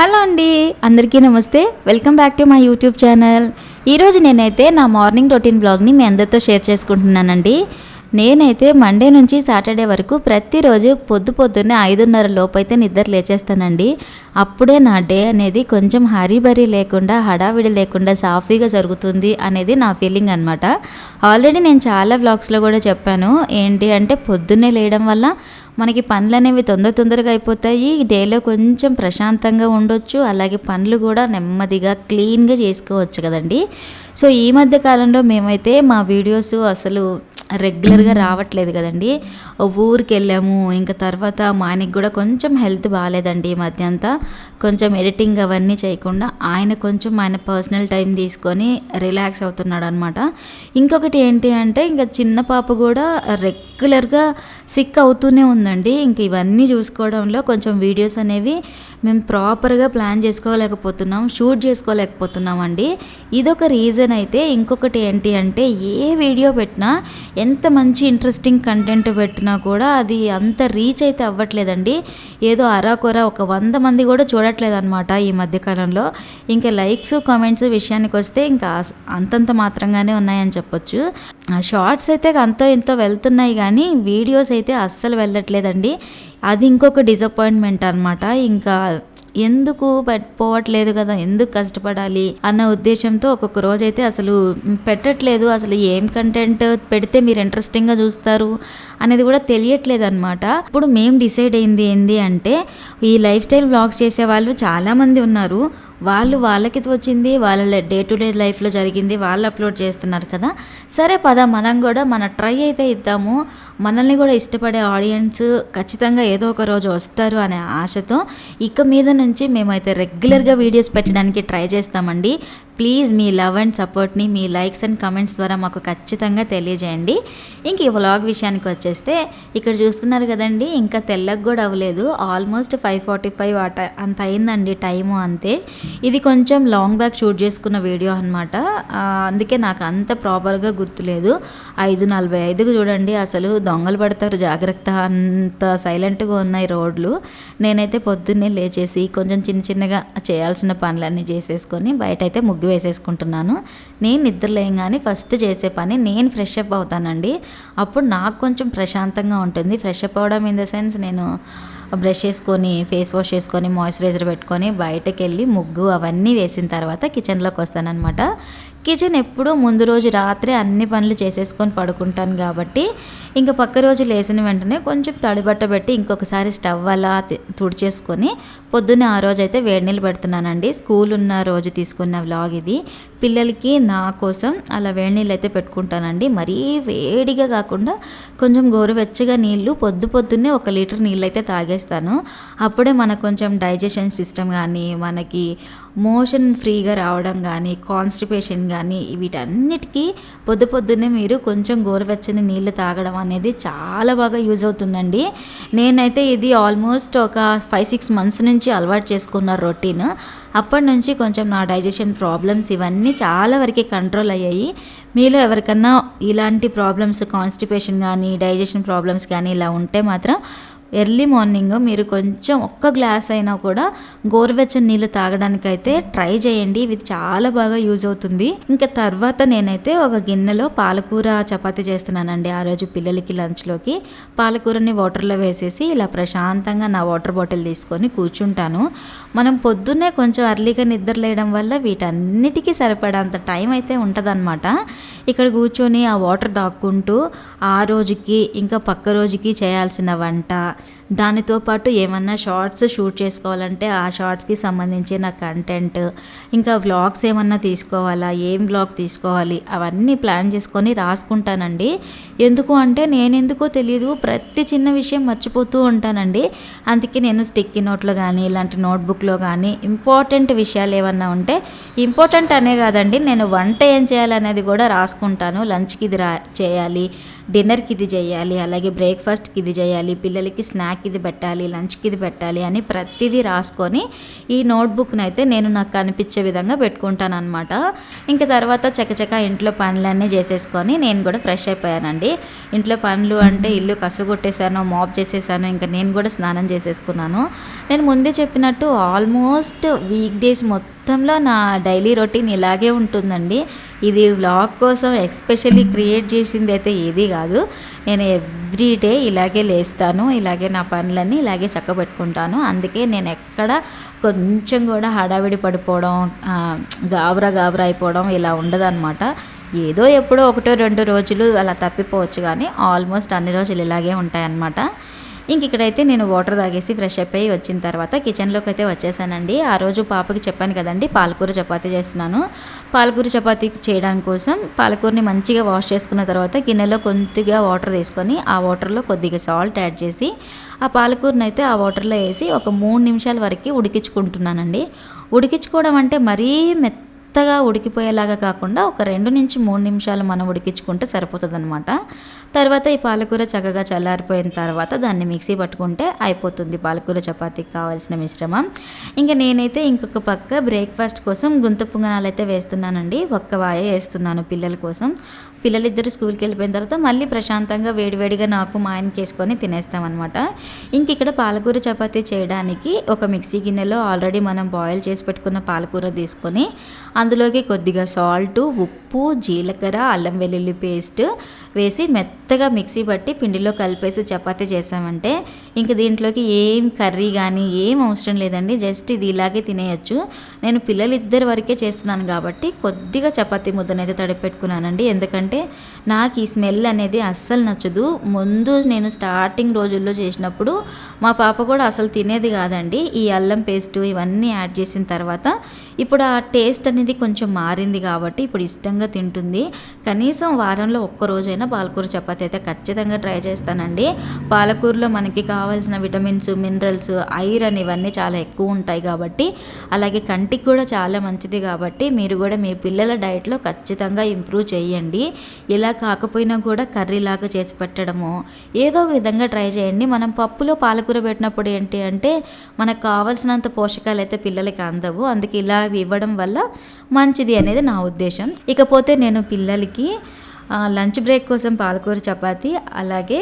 Hello అండి, అందరికీ నమస్తే. Welcome back to my YouTube channel. ఈరోజు నేనైతే నా మార్నింగ్ రొటీన్ బ్లాగ్ని మీ అందరితో షేర్ చేసుకుంటున్నానండి. నేనైతే మండే నుంచి సాటర్డే వరకు ప్రతిరోజు పొద్దున్నే 5:30 లోపు అయితే నిద్ర లేచేస్తానండి. అప్పుడే నా డే అనేది కొంచెం హరీబరీ లేకుండా, హడావిడి లేకుండా సాఫీగా జరుగుతుంది అనేది నా ఫీలింగ్ అనమాట. ఆల్రెడీ నేను చాలా వ్లాగ్స్లో కూడా చెప్పాను. ఏంటి అంటే పొద్దున్నే లేయడం వల్ల మనకి పనులు అనేవి తొందరగా అయిపోతాయి. డేలో కొంచెం ప్రశాంతంగా ఉండొచ్చు. అలాగే పనులు కూడా నెమ్మదిగా క్లీన్గా చేసుకోవచ్చు కదండి. సో ఈ మధ్య కాలంలో మేమైతే మా వీడియోస్ అసలు రెగ్యులర్గా రావట్లేదు కదండి. ఊరికి వెళ్ళాము. ఇంకా తర్వాత మా ఆయనకి కూడా కొంచెం హెల్త్ బాగాలేదండి. ఈ మధ్య అంతా కొంచెం ఎడిటింగ్ అవన్నీ చేయకుండా ఆయన పర్సనల్ టైం తీసుకొని రిలాక్స్ అవుతున్నాడు అనమాట. ఇంకొకటి ఏంటి అంటే ఇంకా చిన్న పాప కూడా రెగ్యులర్గా సిక్ అవుతూనే ఉందండి. ఇంక ఇవన్నీ చూసుకోవడంలో కొంచెం వీడియోస్ అనేవి మేము ప్రాపర్గా ప్లాన్ చేసుకోలేకపోతున్నాం, షూట్ చేసుకోలేకపోతున్నాం అండి. ఇదొక రీజన్ అయితే. ఇంకొకటి ఏంటి అంటే ఏ వీడియో పెట్టినా, ఎంత మంచి ఇంట్రెస్టింగ్ కంటెంట్ పెట్టినా కూడా అది అంత రీచ్ అయితే అవ్వట్లేదండి. ఏదో అరాకొర ఒక 100 మంది కూడా చూడట్లేదు అనమాట ఈ మధ్యకాలంలో. ఇంకా లైక్స్ కామెంట్స్ విషయానికి వస్తే ఇంకా అంతంత మాత్రంగానే ఉన్నాయని చెప్పొచ్చు. షార్ట్స్ అయితే అంతో ఇంతో వెళ్తున్నాయి కానీ వీడియోస్ అయితే అస్సలు వెళ్ళట్లేదండి. అది ఇంకొక డిసప్పాయింట్మెంట్ అనమాట. ఇంకా ఎందుకు పోవట్లేదు కదా, ఎందుకు కష్టపడాలి అన్న ఉద్దేశంతో ఒక్కొక్క రోజు అయితే అసలు పెట్టట్లేదు. అసలు ఏం కంటెంట్ పెడితే మీరు ఇంట్రెస్టింగ్గా చూస్తారు అనేది కూడా తెలియట్లేదు అనమాట. ఇప్పుడు మేము డిసైడ్ అయింది ఏంటి అంటే, ఈ లైఫ్ స్టైల్ వ్లాగ్స్ చేసే వాళ్ళు చాలామంది ఉన్నారు. వాళ్ళకి వచ్చింది, వాళ్ళ డే టు డే లైఫ్లో జరిగింది వాళ్ళు అప్లోడ్ చేస్తున్నారు కదా. సరే పద, మనం కూడా మన ట్రై అయితే ఇద్దాము. మనల్ని కూడా ఇష్టపడే ఆడియన్స్ ఖచ్చితంగా ఏదో ఒక రోజు వస్తారు అనే ఆశతో ఇక మీద నుంచి మేమైతే రెగ్యులర్గా వీడియోస్ పెట్టడానికి ట్రై చేస్తామండి. ప్లీజ్ మీ లవ్ అండ్ సపోర్ట్ని మీ లైక్స్ అండ్ కమెంట్స్ ద్వారా మాకు ఖచ్చితంగా తెలియజేయండి. ఇంక ఈ వ్లాగ్ విషయానికి వచ్చేస్తే ఇక్కడ చూస్తున్నారు కదండి, ఇంకా తెల్లకి కూడా అవ్వలేదు. ఆల్మోస్ట్ 5:45 అంత అయిందండి టైము. అంతే. ఇది కొంచెం లాంగ్ బ్యాక్ షూట్ చేసుకున్న వీడియో అనమాట. అందుకే నాకు అంత ప్రాపర్గా గుర్తులేదు. 5:45కి చూడండి, అసలు దొంగలు పడతారు జాగ్రత్త, అంత సైలెంట్గా ఉన్నాయి రోడ్లు. నేనైతే పొద్దున్నే లేచేసి కొంచెం చిన్నగా చేయాల్సిన పనులన్నీ చేసేసుకొని బయట అయితే ముగ్గు వేసేసుకుంటున్నాను. నేను నిద్ర లేయంగానే ఫస్ట్ చేసే పని నేను ఫ్రెష్ అప్ అవుతానండి. అప్పుడు నాకు కొంచెం ప్రశాంతంగా ఉంటుంది. ఫ్రెష్ అప్ అవడం ఇన్ ద సెన్స్ నేను బ్రష్ చేసుకొని, ఫేస్ వాష్ చేసుకొని, మాయిశ్చరైజర్ పెట్టుకొని బయటకు వెళ్ళి ముగ్గు అవన్నీ వేసిన తర్వాత కిచెన్లోకి వస్తానన్నమాట. కిచెన్ ఎప్పుడు ముందు రోజు రాత్రే అన్ని పనులు చేసేసుకొని పడుకుంటాను కాబట్టి ఇంకా పక్క రోజు లేచిన వెంటనే కొంచెం తడిబట్ట పెట్టి ఇంకొకసారి స్టవ్ అలా తుడిచేసుకొని పొద్దున్నే ఆ రోజు అయితే వేడి నీళ్ళు పెడుతున్నానండి. స్కూల్ ఉన్న రోజు తీసుకున్న వ్లాగ్ ఇది. పిల్లలకి నా కోసం అలా వేడి నీళ్ళు అయితే పెట్టుకుంటానండి. మరీ వేడిగా కాకుండా కొంచెం గోరువెచ్చగా నీళ్ళు పొద్దున్నే 1 లీటర్ నీళ్ళు అయితే తాగేస్తాను. అప్పుడే మనకు కొంచెం డైజెషన్ సిస్టమ్ కానీ, మనకి మోషన్ ఫ్రీగా రావడం కానీ, కాన్స్టిపేషన్ కానీ వీటన్నిటికీ పొద్దున్నే మీరు కొంచెం గోరువెచ్చని నీళ్ళు తాగడం అనేది చాలా బాగా యూజ్ అవుతుందండి. నేనైతే ఇది ఆల్మోస్ట్ ఒక 5-6 మంత్స్ నుంచి అలవాటు చేసుకున్న రొటీన్. అప్పటి నుంచి కొంచెం నా డైజెషన్ ప్రాబ్లమ్స్ ఇవన్నీ చాలా వరకు కంట్రోల్ అయ్యాయి. మీలో ఎవరికన్నా ఇలాంటి ప్రాబ్లమ్స్, కాన్స్టిపేషన్ కానీ, డైజెషన్ ప్రాబ్లమ్స్ కానీ ఇలా ఉంటే మాత్రం ఎర్లీ మార్నింగ్ మీరు కొంచెం 1 గ్లాస్ అయినా కూడా గోరువెచ్చని నీళ్ళు తాగడానికైతే ట్రై చేయండి. ఇది చాలా బాగా యూజ్ అవుతుంది. ఇంకా తర్వాత నేనైతే ఒక గిన్నెలో పాలకూర చపాతీ చేస్తున్నానండి. ఆ రోజు పిల్లలకి లంచ్లోకి పాలకూరని వాటర్లో వేసేసి ఇలా ప్రశాంతంగా నా వాటర్ బాటిల్ తీసుకొని కూర్చుంటాను. మనం పొద్దున్నే కొంచెం అర్లీగా నిద్ర లేయడం వల్ల వీటన్నిటికీ సరిపడంత టైం అయితే ఉంటుందన్నమాట. ఇక్కడ కూర్చొని ఆ వాటర్ తాక్కుంటూ ఆ రోజుకి ఇంకా పక్క రోజుకి చేయాల్సిన వంట, దానితో పాటు ఏమన్నా షార్ట్స్ షూట్ చేసుకోవాలంటే ఆ షార్ట్స్కి సంబంధించిన కంటెంట్, ఇంకా వ్లాగ్స్ ఏమన్నా తీసుకోవాలా, ఏం వ్లాగ్ తీసుకోవాలి అవన్నీ ప్లాన్ చేసుకొని రాసుకుంటానండి. ఎందుకు అంటే నేనెందుకో తెలియదు ప్రతి చిన్న విషయం మర్చిపోతూ ఉంటానండి. అందుకే నేను స్టిక్కీ నోట్లో కానీ ఇలాంటి నోట్బుక్లో కానీ ఇంపార్టెంట్ విషయాలు ఏమన్నా ఉంటే, ఇంపార్టెంట్ అనే కాదండి, నేను వంట ఏం చేయాలనేది కూడా రాసుకుంటాను. లంచ్కి ఇది చేయాలి, డిన్నర్కి ఇది చేయాలి, అలాగే బ్రేక్ఫాస్ట్కి ఇది చేయాలి, పిల్లలకి స్నాక్ స్నాక్కి ఇది పెట్టాలి, లంచ్కి ఇది పెట్టాలి అని ప్రతిదీ రాసుకొని ఈ నోట్బుక్ని అయితే నేను నాకు కనిపించే విధంగా పెట్టుకుంటాను అనమాట. ఇంకా తర్వాత చకచక ఇంట్లో పనులన్నీ చేసేసుకొని నేను కూడా ఫ్రెష్ అయిపోయానండి. ఇంట్లో పనులు అంటే ఇల్లు కసుగొట్టేసాను, మాప్ చేసేసాను, ఇంకా నేను కూడా స్నానం చేసేసుకున్నాను. నేను ముందే చెప్పినట్టు ఆల్మోస్ట్ వీక్ డేస్ మొత్తంలో నా డైలీ రొటీన్ ఇలాగే ఉంటుందండి. ఇది వ్లాగ్ కోసం ఎస్పెషల్లీ క్రియేట్ చేసింది అయితే ఏది కాదు. నేను ఎవ్రీ డే ఇలాగే లేస్తాను, ఇలాగే నా పనులన్నీ ఇలాగే చక్కబెట్టుకుంటాను. అందుకే నేను ఎక్కడ కొంచెం కూడా హడావిడి పడిపోవడం, గాబరా అయిపోవడం ఇలా ఉండదన్నమాట. ఏదో ఎప్పుడో 1-2 రోజులు అలా తప్పిపోవచ్చు, కానీ ఆల్మోస్ట్ అన్ని రోజులు ఇలాగే ఉంటాయన్నమాట. ఇంక ఇక్కడైతే నేను వాటర్ తాగేసి ఫ్రెష్ అయిపోయి వచ్చిన తర్వాత కిచెన్లోకి అయితే వచ్చేసానండి. ఆ రోజు పాపకి చెప్పాను కదండి, పాలకూర చపాతీ చేస్తున్నాను. పాలకూర చపాతీ చేయడానికి కోసం పాలకూరని మంచిగా వాష్ చేసుకున్న తర్వాత గిన్నెలో కొద్దిగా వాటర్ తీసుకొని ఆ వాటర్లో కొద్దిగా సాల్ట్ యాడ్ చేసి ఆ పాలకూరని అయితే ఆ వాటర్లో వేసి ఒక 3 నిమిషాల వరకు ఉడికించుకుంటున్నానండి. ఉడికించుకోవడం అంటే మరీ మెత్తగా ఉడికిపోయేలాగా కాకుండా ఒక 2-3 నిమిషాలు మనం ఉడికించుకుంటే సరిపోతుందన్నమాట. తర్వాత ఈ పాలకూర చక్కగా చల్లారిపోయిన తర్వాత దాన్ని మిక్సీ పట్టుకుంటే అయిపోతుంది పాలకూర చపాతీకి కావాల్సిన మిశ్రమం. ఇంకా నేనైతే ఇంకొక పక్క బ్రేక్ఫాస్ట్ కోసం గుంత పొంగనాలు అయితే వేస్తున్నానండి. ఒక్క వాయ వేస్తున్నాను పిల్లల కోసం. పిల్లలిద్దరు స్కూల్కి వెళ్ళిపోయిన తర్వాత మళ్ళీ ప్రశాంతంగా వేడివేడిగా నాకు మా ఆయనకి వేసుకొని తినేస్తామన్నమాట. ఇంక ఇక్కడ పాలకూర చపాతీ చేయడానికి ఒక మిక్సీ గిన్నెలో ఆల్రెడీ మనం బాయిల్ చేసి పెట్టుకున్న పాలకూర తీసుకొని అందులోకి కొద్దిగా సాల్టు, ఉప్పు, జీలకర్ర, అల్లం వెల్లుల్లి పేస్ట్ వేసి మెత్తగా మిక్సీ పట్టి పిండిలో కలిపేసి చపాతీ చేసామంటే ఇంక దీంట్లోకి ఏం కర్రీ కానీ ఏం అవసరం లేదండి. జస్ట్ ఇది ఇలాగే తినేయచ్చు. నేను పిల్లలిద్దరి వరకే చేస్తున్నాను కాబట్టి కొద్దిగా చపాతీ ముద్దనైతే తడిపెట్టుకున్నానండి. ఎందుకంటే నాకు ఈ స్మెల్ అనేది అస్సలు నచ్చదు. ముందు నేను స్టార్టింగ్ రోజుల్లో చేసినప్పుడు మా పాప కూడా అసలు తినేది కాదండి. ఈ అల్లం పేస్ట్ ఇవన్నీ యాడ్ చేసిన తర్వాత ఇప్పుడు ఆ టేస్ట్ అనేది కొంచెం మారింది కాబట్టి ఇప్పుడు ఇష్టంగా తింటుంది. కనీసం వారంలో ఒక్కరోజైనా పాలకూర చపాతీ అయితే ఖచ్చితంగా ట్రై చేస్తానండి. పాలకూరలో మనకి కావాల్సిన విటమిన్స్, మినరల్స్, ఐరన్ ఇవన్నీ చాలా ఎక్కువ ఉంటాయి కాబట్టి, అలాగే కంటికి కూడా చాలా మంచిది కాబట్టి మీరు కూడా మీ పిల్లల డైట్లో ఖచ్చితంగా ఇంప్రూవ్ చేయండి. ఇలా కాకపోయినా కూడా కర్రీలాగా చేసి పెట్టడము ఏదో ఒక విధంగా ట్రై చేయండి. మనం పప్పులో పాలకూర పెట్టినప్పుడు ఏంటి అంటే మనకు కావాల్సినంత పోషకాలు అయితే పిల్లలకి అందవు. అందుకే ఇలా ఇవ్వడం వల్ల మంచిది అనేది నా ఉద్దేశం. ఇకపోతే నేను పిల్లలకి లంచ్ బ్రేక్ కోసం పాలకూర చపాతీ, అలాగే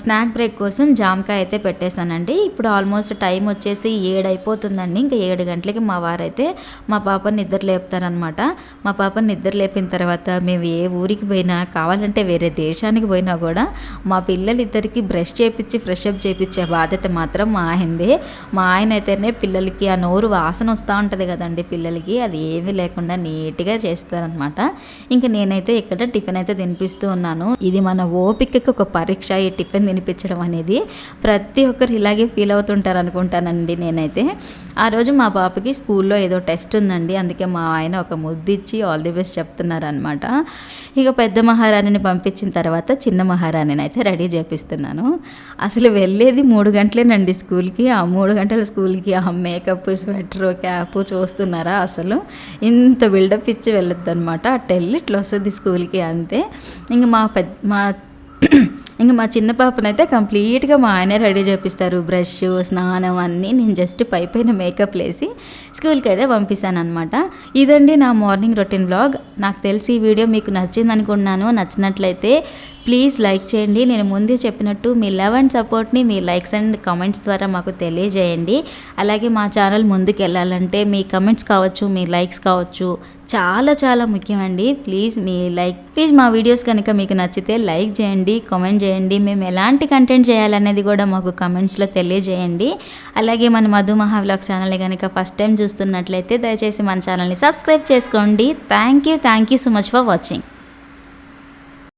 స్నాక్ బ్రేక్ కోసం జామకాయ అయితే పెట్టేశానండి. ఇప్పుడు ఆల్మోస్ట్ టైం వచ్చేసి 7 అయిపోతుందండి. ఇంకా 7 గంటలకి మా వారైతే మా పాపని నిద్ర లేపుతారనమాట. మా పాపని నిద్ర లేపిన తర్వాత మేము ఏ ఊరికి పోయినా, కావాలంటే వేరే దేశానికి పోయినా కూడా మా పిల్లలిద్దరికి బ్రష్ చేయించి ఫ్రెష్ అప్ చేయించే బాధ్యత మాత్రం మా ఆయనదే. మా ఆయన అయితేనే పిల్లలకి ఆ నోరు వాసన వస్తూ ఉంటుంది కదండి పిల్లలకి, అది ఏమీ లేకుండా నీట్గా చేస్తారనమాట. ఇంకా నేనైతే ఇక్కడ టిఫిన్ అయితే తినిపిస్తూ ఉన్నాను. ఇది మన ఓపికకి ఒక పరీక్ష. ఈ టిఫిన్ తినిపించడం అనేది ప్రతి ఒక్కరు ఇలాగే ఫీల్ అవుతుంటారు అనుకుంటానండి. నేనైతే ఆ రోజు మా పాపకి స్కూల్లో ఏదో టెస్ట్ ఉందండి. అందుకే మా ఆయన ఒక ముద్దిచ్చి ఆల్ ది బెస్ట్ చెప్తున్నారనమాట. ఇక పెద్ద మహారాణిని పంపించిన తర్వాత చిన్న మహారాణిని అయితే రెడీ చేపిస్తున్నాను. అసలు వెళ్ళేది 3 గంటలేనండి స్కూల్కి. ఆ 3 గంటల స్కూల్కి ఆ మేకప్, స్వెటరు, క్యాపు చూస్తున్నారా? అసలు ఇంత బిల్డప్ ఇచ్చి వెళ్ళొద్దు అనమాట. అట్ట వెళ్ళి ఇట్లా వస్తుంది స్కూల్కి అంతే. ఇంక మా చిన్న పాపనైతే కంప్లీట్గా మా ఆయనే రెడీ చేపిస్తారు. బ్రష్, స్నానం అన్నీ నేను జస్ట్ పైన మేకప్ వేసి స్కూల్కి అయితే పంపిస్తాను అనమాట. ఇదండి నా మార్నింగ్ రొటీన్ బ్లాగ్. నాకు తెలిసి ఈ వీడియో మీకు నచ్చింది అనుకున్నాను. నచ్చినట్లయితే ప్లీజ్ లైక్ చేయండి. నేను ముందే చెప్పినట్టు మీ లవ్ అండ్ సపోర్ట్ని మీ లైక్స్ అండ్ కామెంట్స్ ద్వారా మాకు తెలియజేయండి. అలాగే మా ఛానల్ ముందుకు వెళ్ళాలంటే మీ కమెంట్స్ కావచ్చు, మీ లైక్స్ కావచ్చు, చాలా చాలా ముఖ్యమండి. ప్లీజ్ మా వీడియోస్ కనుక మీకు నచ్చితే లైక్ చేయండి, కామెంట్ చేయండి. మేము ఎలాంటి కంటెంట్ చేయాలనేది కూడా మాకు కమెంట్స్లో తెలియజేయండి. అలాగే మన మధు మహా వ్లాగ్స్ ఛానల్ని కనుక ఫస్ట్ టైం చూస్తున్నట్లయితే దయచేసి మన ఛానల్ని సబ్స్క్రైబ్ చేసుకోండి. Thank you so much for watching.